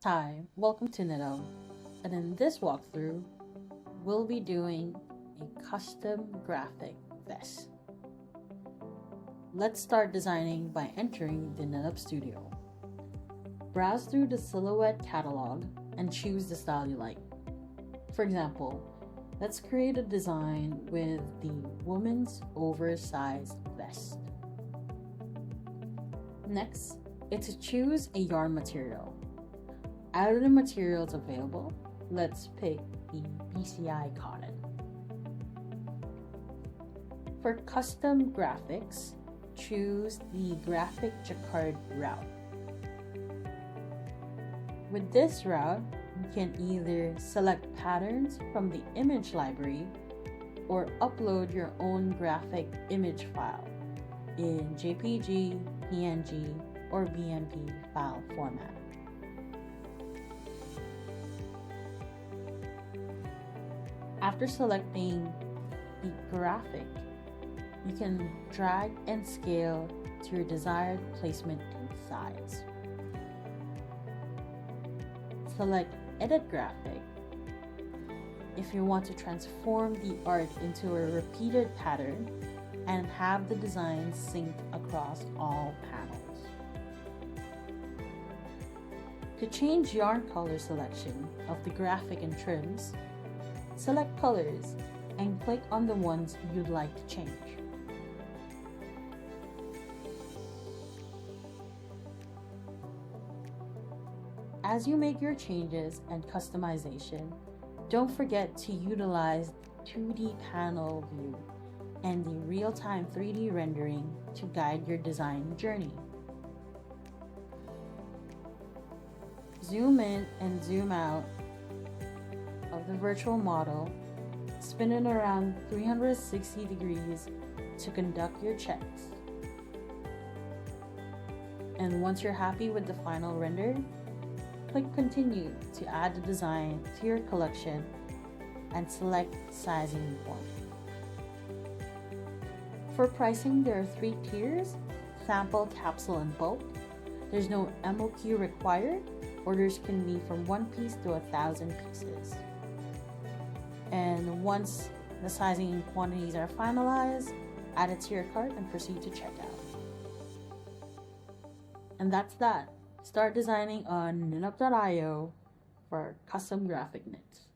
Hi, welcome to Knitup, and in this walkthrough, we'll be doing a custom graphic vest. Let's start designing by entering the Knitup studio. Browse through the silhouette catalog and choose the style you like. For example, let's create a design with the woman's oversized vest. Next, it's to choose a yarn material. Out of the materials available, let's pick the BCI cotton. For custom graphics, choose the graphic jacquard route. With this route, you can either select patterns from the image library or upload your own graphic image file in JPG, PNG, or BMP file format. After selecting the graphic, you can drag and scale to your desired placement and size. Select Edit Graphic if you want to transform the art into a repeated pattern and have the design synced across all panels. To change yarn color selection of the graphic and trims, select colors and click on the ones you'd like to change. As you make your changes and customization, don't forget to utilize the 2D panel view and the real-time 3D rendering to guide your design journey. Zoom in and zoom out of the virtual model, spin it around 360 degrees to conduct your checks. And once you're happy with the final render, click Continue to add the design to your collection and select sizing point. For pricing, there are 3 tiers: sample, capsule, and bulk. There's no MOQ required. Orders can be from 1 piece to 1,000 pieces. And once the sizing and quantities are finalized, add it to your cart and proceed to checkout. And that's that. Start designing on Knitup.io for custom graphic knits.